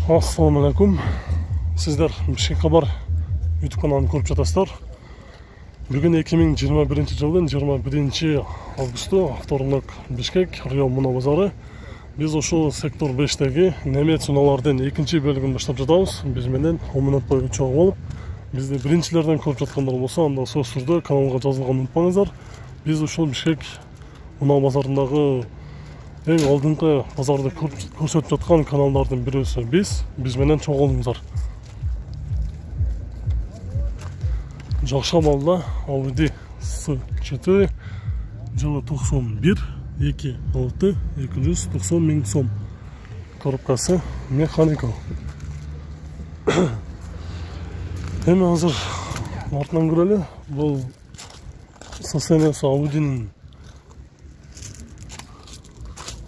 Ассаламу алейкум. Сіздер Бишкек Хабар YouTube каналын көріп жатасыздар. Бүгін 2021 жылдың 21 августы авторлық Бишкек Рио мұна базары. Біз ошол сектор 5-тегі немец уналардың екінші бөлігін баштап жатабыз. Біз менен 10 минут бойы чогуу болуп, бизди биринчилерден көрүп жаткандар болсо, анда сөз түрдө каналга жазылганды унутпаңыздар. Біз ошол Бишкек муна базарындагы эң алдыңкы базарды көрсөтүп жаткан каналдардын бирөөсү биз менен чогуу болуңуздар. Жакшамалда Audi S4 жылы 91 2.6 290 миң сом. Коробкасы механика. Эми азыр артынан көрөлү. Бул состояниясы Audi'нин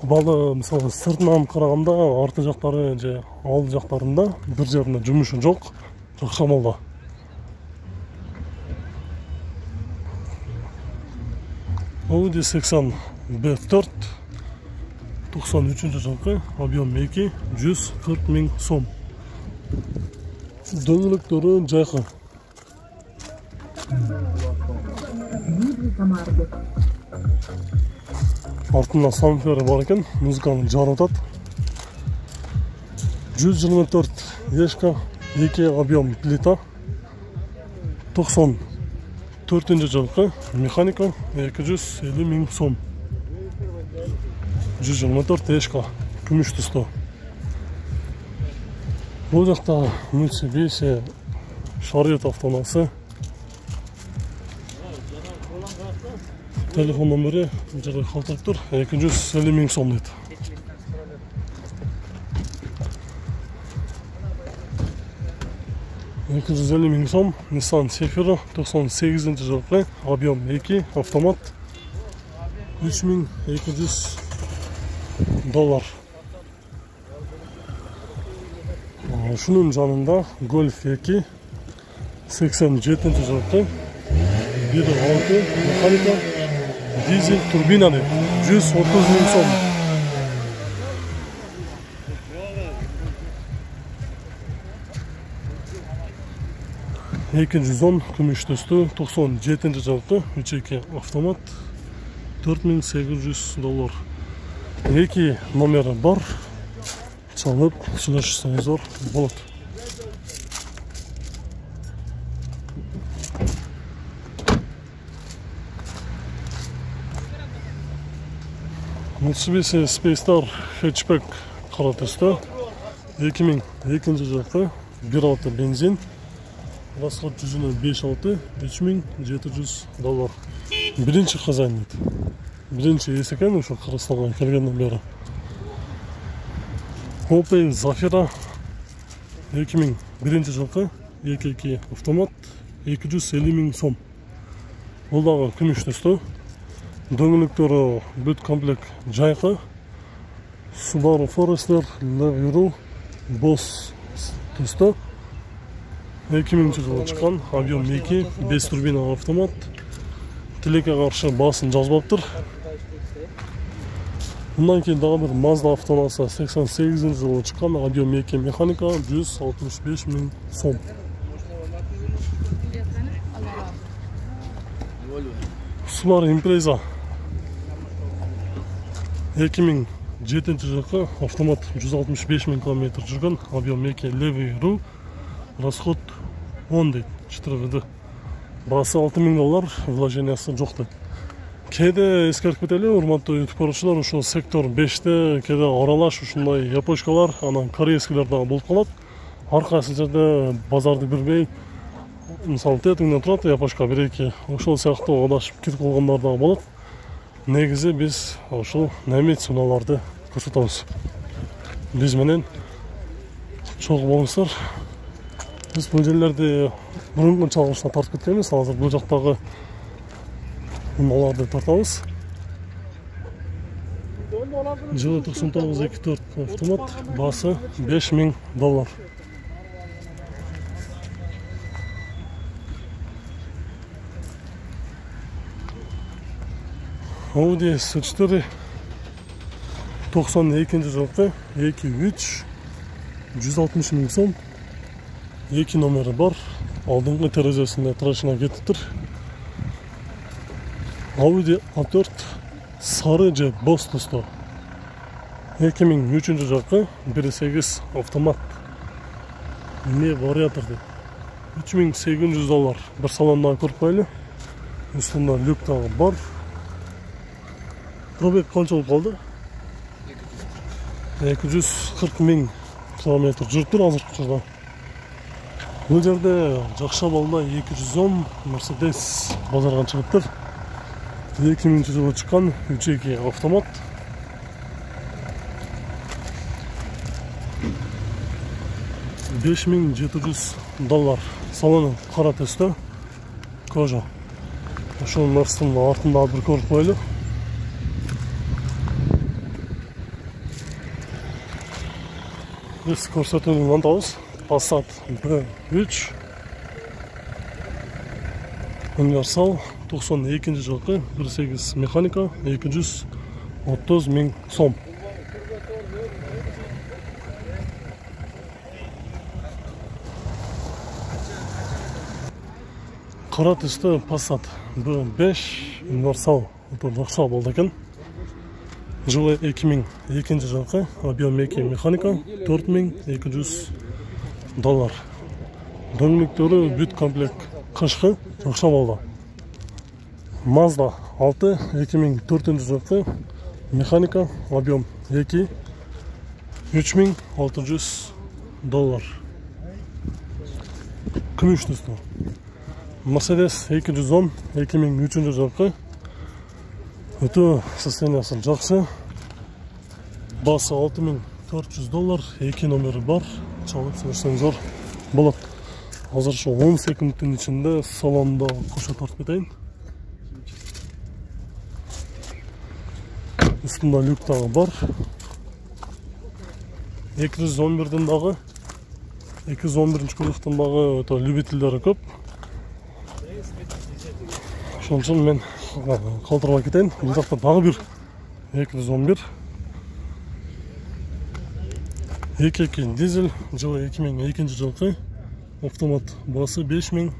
балы, мисалы, сыртынан караганда арты жактары же алды жактарында бир жеринде жумушу жок, жакшамалда. Audi 80 B4 93 жылкы, объем 2 140 миң сом. Дөңгөлөктөрү жайкы. Артында самфері бар екен, музыканы жарып атат. 124 ешка, 2 объем плита. 94 жылкы, механика 250 миң сом. 124 ешка, күмүш түстө. Бул жакта Mitsubishi Chariot автоунаасы. Телефон номери жакка калтырып тур, 250 миң сом дейт. $250 миң сом, Nissan Sefiro 98 жылкы, объем 2, автомат, $3200. Шунун жанында Golf 2 87 жылкы, 1.6 механика, дизель турбина деп, 130 миң сом. $210 күмүш төстүү, 97 жылкы, 3.2 автомат, $4800. 2 номері бар, чалып, сүйлөшсөңүздөр болот. Mitsubishi Speystar Hatchback кара төстө, 2002 жылкы, 1.6 бензин, расход жүзүнө 5.6, $3700. Биринчи хозяин дейт. Биринчи эс экен ошо Кыргызстанга келгенден бери. Opel Zafira 2001 жылкы, 2.2 автомат, 250 миң сом. Бул дагы күмүш төстө. Дөңгөлөктөрү бүт комплект жайкы. Subaru Forester Leviru Boss төстө. 2000 жылы чыккан, объем 2, 5 турбина автомат. Тилекке каршы басын жазбаптыр. Мындан кийин дагы бир Mazda автоунаасы 88 жылы чыккан, объем 2 механика, 165 миң сом. Subaru Impreza 2007 жылкы, автомат 165 миң километр жүргөн, объем 2 Leviru, расход 10 дейт, 4 басы $6000, вложениясы жок дейт. Кээде эскертип кетели, урматтуу YouTube көрүүчүлөр, ошол сектор 5те кээде аралаш ушундай япочкалар, анан корейскилер дагы болуп калат. Ар кайсы жерде базарды билбей, мисалы тетиңден турат япочка 1-2, ошол сыяктуу адашып кетип калгандар дагы болот. Негизи биз ошол немец унааларды көрсөтөбүз. Биз менен чогуу болуңуздар. Biz bu jерлерди мурунку чалгычына тартып кеткенбиз, азыр бул жактагы унааларды тартабыз. Жылы 99-24 автомат, басы $5000. Audi S4 92 жылкы, 2.3 160 мың сом. 2 номері бар. Алдыңғы терезесінде трашына кетіп тұр. Audi A4 сары же боз түсті. 2003 жақы 1.8 автомат. Не вариатор дейді. $3800 бір салондағы көріп қойлы. Үстінде люк тағы бар. Пробег қанша болып қалды? 240 мың километр жүріп тұр азыр құтырда. Бұл жерде жақша балда 210 Mercedes базарға шығып тұр. 2000 жылы шыққан 3.2 автомат. $5700 салоны қара түсті кожа. Ошоның артында бір көріп қойлы. Біз көрсетуінің антауыз Passat B3 универсал 92 жылғы 1.8 механика 230 мың сом. Қара түсті Passat B5 универсал жақша болды екен. Жылы 2002 жылғы объем 2 механика $4200. Дөңгелектері бүт комплект қышқы жақша болды. Mazda 6 2004 жылғы механика объем 2 $3600. Күміш түсті. Mercedes 210 2003 жылғы өте состояниясы жақсы. Басы $6400, 2 номері бар. Чалып сөйлесеңіздер болады. Азыр шу 10 секундтың ішінде салонда қоша тартып кетейін. Үстінде люк тағы бар. 211-ден дағы 211-ші көліктің дағы өте любительдері көп. Шоның үшін мен қалтырға кетейін. Бұл жақта дағы бір 211. 2.2 дизель, жылы 2002 жылғы автомат, басы $5000.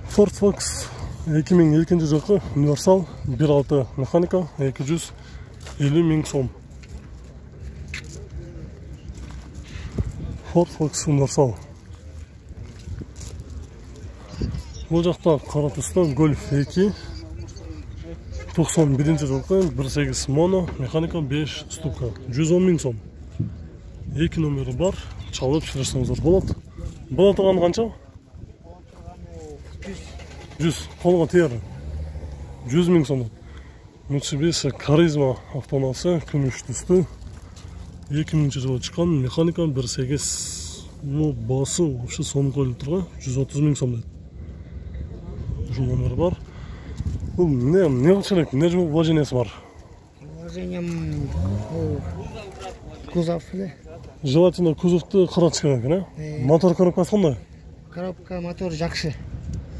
Ford Focus 2002 жылғы универсал 1.6 механика 250 мың сом. Ford Focus универсал. Бұл жақта қара түсті Golf 2 91 жылғы 1.8 моно механика 5 ступка 110 мың сом. 2 номері бар, чалып шырышыңыздар болады. Бұл атыған қанша? 100 қолға тияр 100 мың сом. Mitsubishi Karizma автомасы күміш түсті 2000 жылы шыққан механика 1.8 басы вообще соны қойылып тұрға 130 мың сом. Бұл номері бар. Бұл не қылшырек, не жұмы вложениясы бар? Вложением кузов. Желательно кузовты қыратыш керек, не? Мотор коробкасы қандай? Коробка мотор жақсы.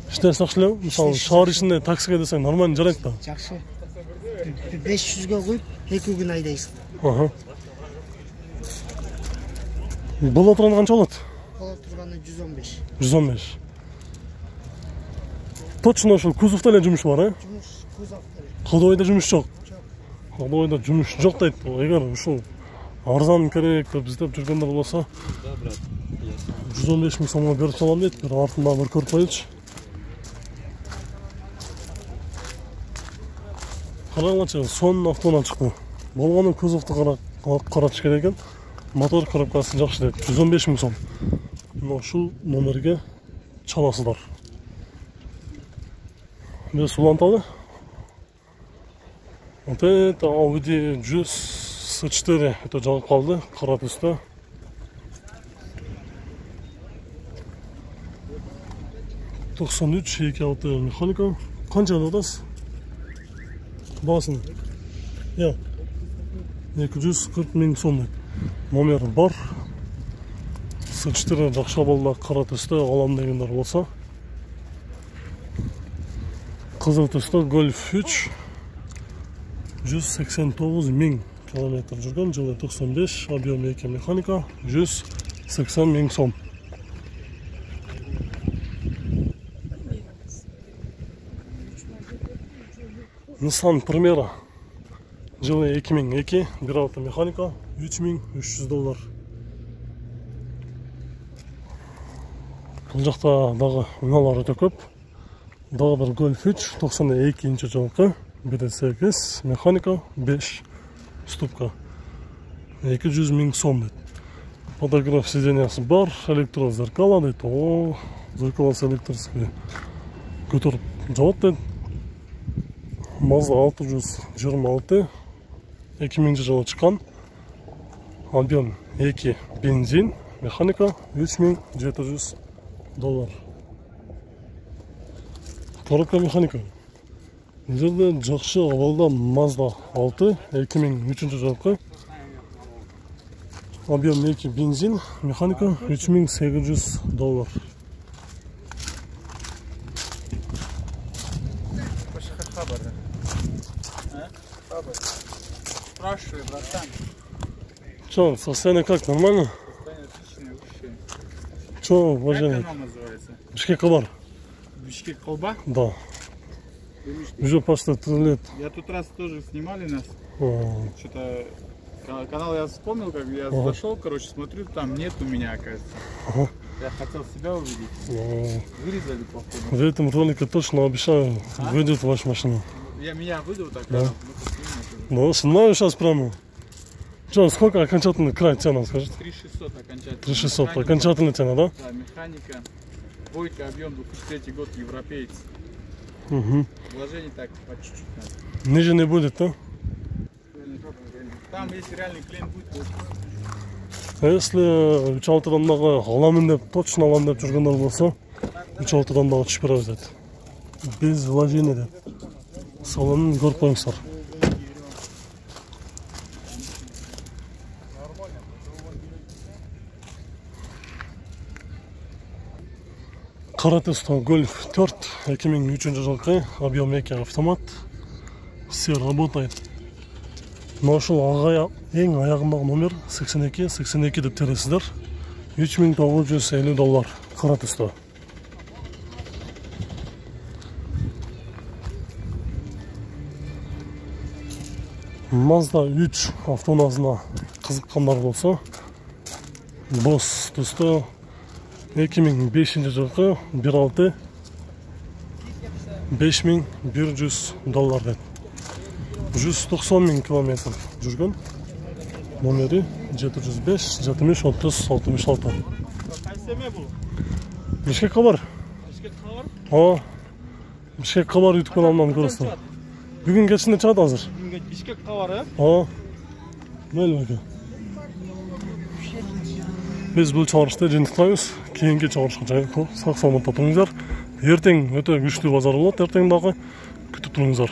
Іште сақшылау? Мысалы, шағыр ішінде таксиге десең нормально жарайды да? Жақсы. 500-ге қойып, 2 күн айдайсың. Бұл отырған қанша болады? Бұл отырғаны 115. 115. Точно ошол кузовта эле жумуш бар, Жұмыс кузовта. Кодойда жумуш жок. Кодойда жумуш жок дейт. Эгер ушул арзан керек деп издеп жүргөндөр болсо, 115 мың сомго берип салам дейт. Бир артында бір көрүп коелучу. Караңычы, сонун автоунан чыкты. Болгону кузовду каратыш керек экен. Мотор коробкасы жакшы дейт. 115 мың сом. Ушул номерге чаласыздар. Біз уланталы. Вот это Audi S4. Это жалып қалды. Қара түсті. $93 2.6 механика. Қанша аласыз? Басын. Я. 240 мың сом. Номер бар. S4 жақша балда қара түсті. Алам дегендер болса. Қызыл түсті Golf 3 189.000 километр жүрген, жылы 95, объем 2 механика, 180.000 сом. Nissan Primera, жылы 2002, 1.6 механика, $3.300. Бұл жақта дағы ұналар өте көп. Дағы бір Golf 3, 92-нче жылғы, 1.8 механика, 5 ступка, 200.000 сом дейді. Подогрев сидениясы бар, электрозеркала дейді. О, зеркаласы электрический көтеріп жауат дейді. Mazda 626, 2000 жылы шыққан, объем 2 бензин, механика, $3.700. Коробка механика. Бұл жерде жақсы авалда Mazda 6, 2003 жылғы, объем 2 бензин, механика, $3.800. Спрашивай, братан. Че, состояние как, нормально? Состояние отличное вообще. Че, Как уважение? канал называется? Бишкек Кабар? Бишкек Колба? Да. Уже почти 3 лет. Я тут раз тоже снимали нас. О, Что-то канал я вспомнил, как я Ага. зашел, короче, смотрю, там нет у меня, оказывается. Ага. Я хотел себя увидеть. о. Вырезали, походу. В этом ролике точно обещаю, выйдет ваша машина. Меня выйдут так, Да. да. Ну, снимаю сейчас прямо. Че, сколько окончательно край цена, скажет? 3600 окончательно. 3600, Механика. окончательная цена, да? Да, механика. Бойка, объем 2003 год, европеец. Угу. Вложений так по чуть-чуть надо. Ниже не будет, да? Там, если реальный клиент будет, то А если 3-6 дағы аламын деп, точно аламын деп жүргендер болса, 3-6 дағы түшіп береміз деді. Без вложения деп. Салонын көріп қойыңыздар. Қара түсті Golf 4, 2003 жылғы, объем 2 автомат. Все работает. Нашыл ең аяғындағы номер 82 деп тересіздер. $3.950 қара түсті. Mazda 3 автоназына қызыққандар болса, бос түсті 2005 жылғы 1.6 $5.100 деді. 190.000 километр жүрген. Номері 705 73 30 66. Қайсеме бұл? Бишкек Кабар. Бишкек Кабар? О, Бишкек Кабар YouTube каналынан көресіздер. Бүгін кешінде шығады азыр. Бишкек Кабар, О, мейлі бәке. Біз бұл чағырышты жинтықтаймыз. Кейінгі чағырышқа сақ саламатта тұрыңыздар. Ертең өте күшті базар болады. Ертең дағы күтіп тұрыңыздар.